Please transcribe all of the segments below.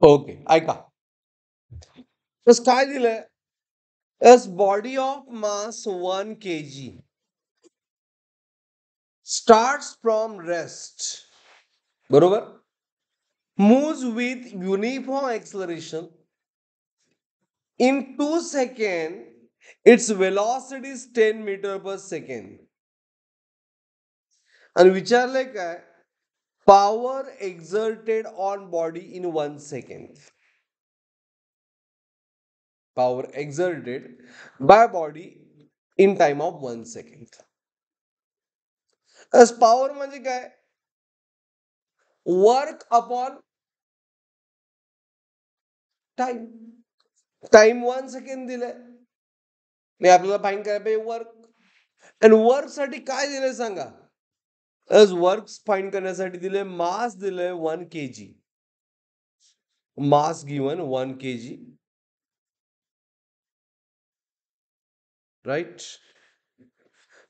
Okay, ऐका. तस काय दिलंय? as body of mass 1 kg starts from rest, बरोबर, moves with uniform acceleration in 2 seconds, its velocity is 10 meter per second. आणि विचारलंय काय? Power exerted on body in 1 second. Power exerted by body in time of 1 second. Power म्हणजे काय? Work upon time. Time 1 second दिलंय. नाही आपल्याला fine करायला पाहिजे work. आणि वर्क साठी काय दिलंय सांगा? वर्क फाईन करण्यासाठी दिले मास दिलंय 1 kg. Mass given 1 kg. Right.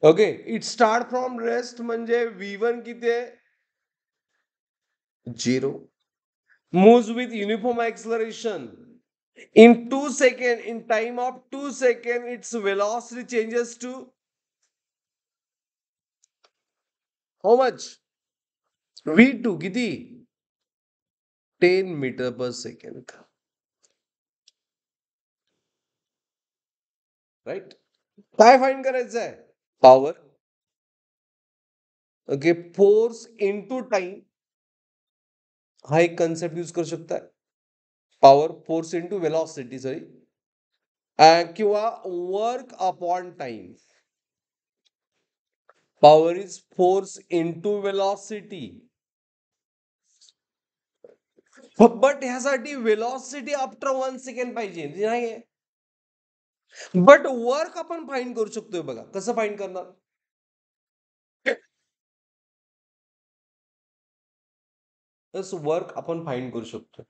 Okay. It start from rest म्हणजे V1 किती आहे? 0. moves with uniform acceleration in 2 seconds. In time of 2 seconds, its velocity changes to how much? V2 किती? 10 मीटर पर सेकंड. राईट. काय find करायचं आहे? Power. Okay. Force into time हा एक concept use करू शकता. Power force into velocity, sorry, किंवा work upon time. Power is force into velocity. But ह्यासाठी वेलॉसिटी आफ्टर 1 सेकंड पाहिजे नाही. बट वर्क आपण फाईन करू शकतोय. बघा कसं फाईन करणार? वर्क आपण फाईन करू शकतो.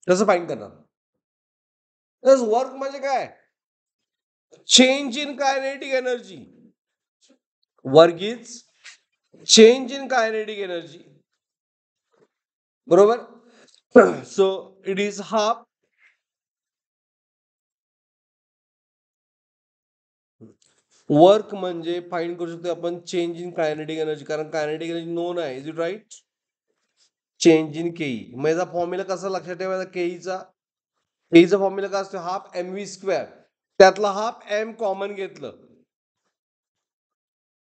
कसं फाईन करणार? वर्क म्हणजे काय? Change in kinetic energy. Work is change in kinetic energy. बरोबर. So it is half. Work म्हणजे फाईन करू शकतो आपण चेंज इन कायनेटिक एनर्जी, कारण कायनेटिक एनर्जी नोन आहे. Is it right? Change in K E. मग याचा फॉर्म्युला कसा लक्षात ठेवायचा? केईचा फॉर्म्युला काय असतो? Half mv square. त्यातला हाफ एम कॉमन घेतलं.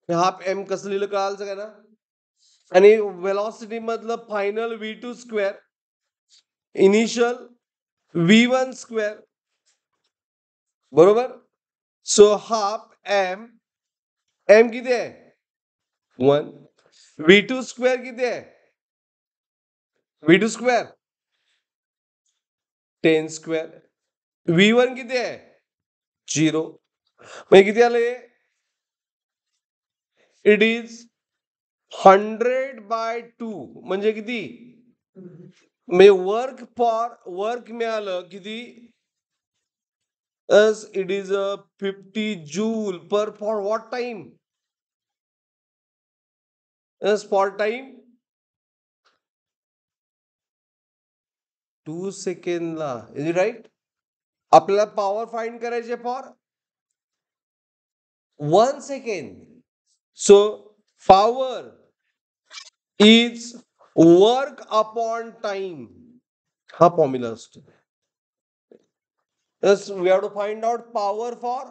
हाफ एम कसं लिहिलं कळालं का ना? आणि वेलॉसिटी मधलं final V2 square, initial V1 square. बरोबर. So half M. एम किती आहे? 1. V2 स्क्वेअर किती आहे? V2 square 10 square. V1 किती आहे? 0. म्हणजे किती आले? It is 100/2. म्हणजे किती? म्हणजे वर्क मिळालं किती? It is 50 joule per for what time? For time 2 सेकंडला. Is it right? आपल्याला पॉवर फाइंड करायचे for 1 second. So power is work upon time. हा फॉर्म्युला असतो. We have to find out power for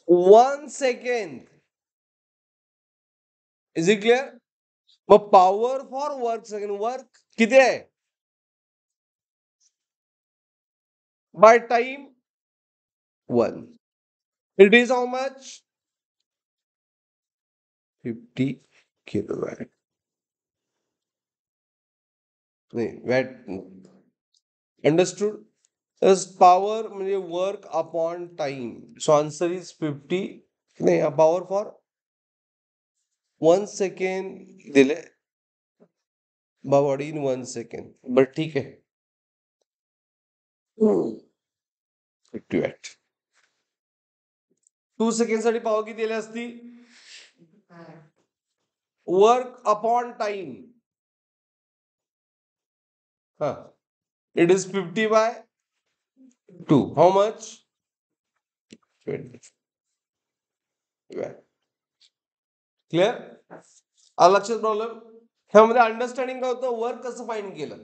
1 second. Is it clear? मग power for work second, work किती आहे? By time 1. It is how much? 50 kilowatt. नाही, watt. Understood? Power म्हणजे work upon time. So answer is 50. नाही, power for 1 second दिले body in 1 second. बरं ठीक आहे. 2 सेकंड साठी पॉवर किती दिली असती? Work upon time. हा, it is 50/2. How much? 20. Clear? लक्षात प्रॉब्लेम? ह्यामध्ये अंडरस्टँडिंग काय होतं? वर्क कसं फाइंड केलं